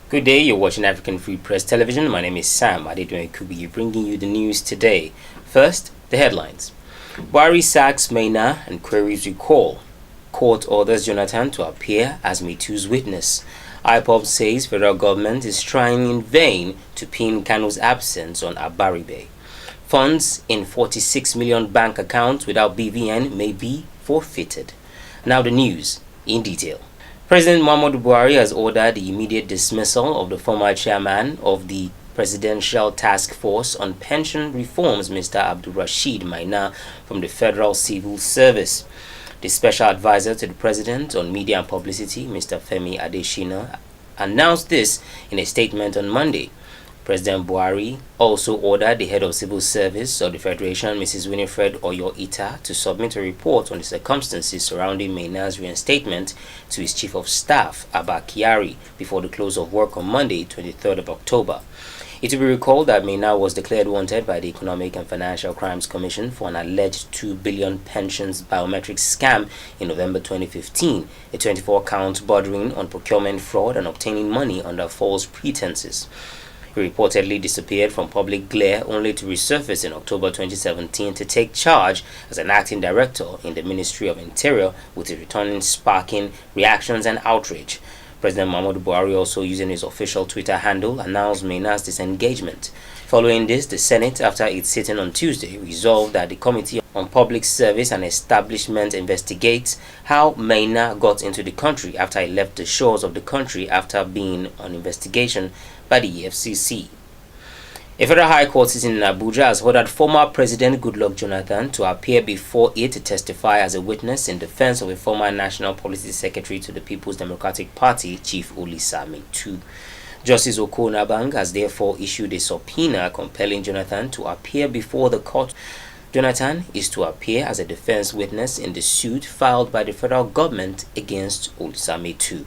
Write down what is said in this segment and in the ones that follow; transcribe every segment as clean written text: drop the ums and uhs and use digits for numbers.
Good day, you're watching African Free Press Television. My name is Sam Adedoyin Kubi, bringing you the news today. First, the headlines. Buhari sacks Maina and queries recall. Court orders Jonathan to appear as Metu's witness. IPOB says federal government is trying in vain to pin Kanu's absence on Abaribe. Funds in 46 million bank accounts without BVN may be forfeited. Now the news in detail. President Muhammadu Buhari has ordered the immediate dismissal of the former chairman of the Presidential Task Force on Pension Reforms, Mr. Abdul Rashid Maina, from the Federal Civil Service. The special advisor to the president on media and publicity, Mr. Femi Adesina, announced this in a statement on Monday. President Buhari also ordered the head of civil service of the Federation, Mrs. Winifred Oyo-Ita, to submit a report on the circumstances surrounding Maina's reinstatement to his chief of staff, Abba Kyari, before the close of work on Monday, 23rd of October. It will be recalled that Maina was declared wanted by the Economic and Financial Crimes Commission for an alleged 2 billion pensions biometric scam in November 2015, a 24-count bordering on procurement fraud and obtaining money under false pretenses. He reportedly disappeared from public glare only to resurface in October 2017 to take charge as an acting director in the Ministry of Interior, with his returning sparking reactions and outrage. President Muhammadu Buhari, also using his official Twitter handle, announced Maina's disengagement. Following this, the Senate, after its sitting on Tuesday, resolved that the Committee on Public Service and Establishment investigates how Maina got into the country after he left the shores of the country after being on investigation by the EFCC. A federal high court sitting in Abuja has ordered former President Goodluck Jonathan to appear before it to testify as a witness in defense of a former National Policy Secretary to the People's Democratic Party, Chief Olisa Metu. Justice Okonabang has therefore issued a subpoena compelling Jonathan to appear before the court. Jonathan is to appear as a defense witness in the suit filed by the federal government against Olisa Metu.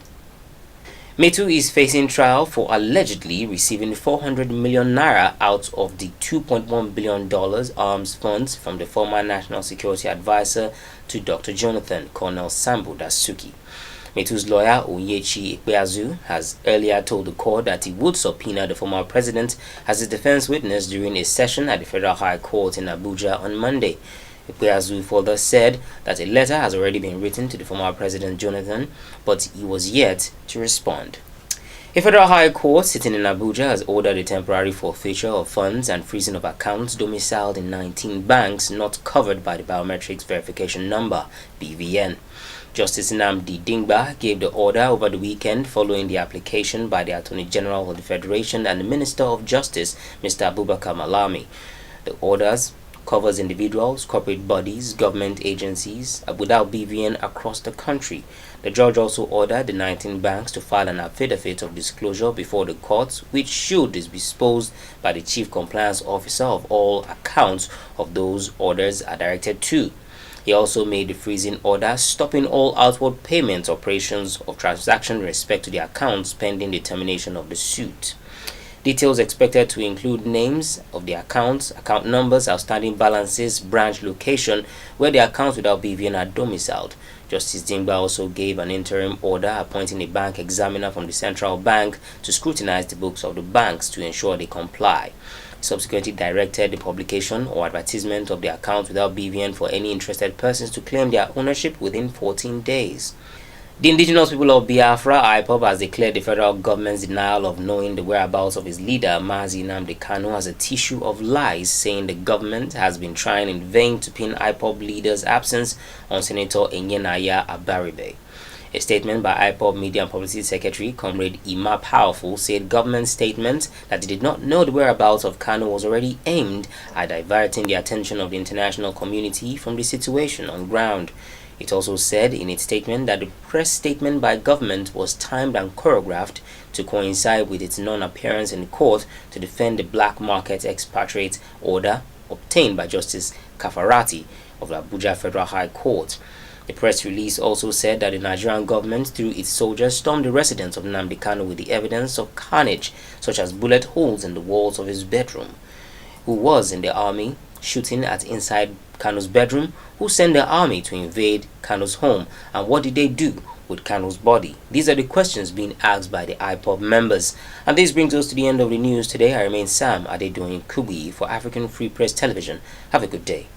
Metu is facing trial for allegedly receiving 400 million naira out of the $2.1 billion arms funds from the former National Security Advisor to Dr. Jonathan, Colonel Sambo Dasuki. Metu's lawyer, Onyechi Ikpeazu, has earlier told the court that he would subpoena the former president as his defense witness during a session at the Federal High Court in Abuja on Monday. Ikpeazu further said that a letter has already been written to the former President Jonathan, but he was yet to respond. A federal high court sitting in Abuja has ordered a temporary forfeiture of funds and freezing of accounts domiciled in 19 banks not covered by the Biometrics Verification Number, BVN. Justice Nnamdi Dingba gave the order over the weekend following the application by the Attorney General of the Federation and the Minister of Justice, Mr. Abubakar Malami. The orders covers individuals, corporate bodies, government agencies without BVN across the country. The judge also ordered the 19 banks to file an affidavit of disclosure before the courts, which should be disposed by the Chief Compliance Officer of all accounts of those orders are directed to. He also made the freezing order stopping all outward payments operations of transaction with respect to the accounts pending the termination of the suit. Details expected to include names of the accounts, account numbers, outstanding balances, branch location, where the accounts without BVN are domiciled. Justice Dingba also gave an interim order appointing a bank examiner from the central bank to scrutinize the books of the banks to ensure they comply. He subsequently directed the publication or advertisement of the accounts without BVN for any interested persons to claim their ownership within 14 days. The indigenous people of Biafra, IPOB, has declared the federal government's denial of knowing the whereabouts of his leader, Mazi Nnamdi Kanu, as a tissue of lies, saying the government has been trying in vain to pin IPOB leader's absence on Senator Enyenaya Abaribe. A statement by IPOB Media and Publicity Secretary, Comrade Ima Powerful, said government statement that they did not know the whereabouts of Kanu was already aimed at diverting the attention of the international community from the situation on ground. It also said in its statement that the press statement by government was timed and choreographed to coincide with its non-appearance in court to defend the black market expatriate order obtained by Justice Kafarati of the Abuja Federal High Court. The press release also said that the Nigerian government, through its soldiers, stormed the residence of Nnamdi Kanu with the evidence of carnage, such as bullet holes in the walls of his bedroom. Who was in the army, shooting at inside Kanu's bedroom? Who sent the army to invade Kanu's home? And what did they do with Kanu's body? These are the questions being asked by the IPOB members. And this brings us to the end of the news today. I remain Sam Adedoyin Kubi for African Free Press Television. Have a good day.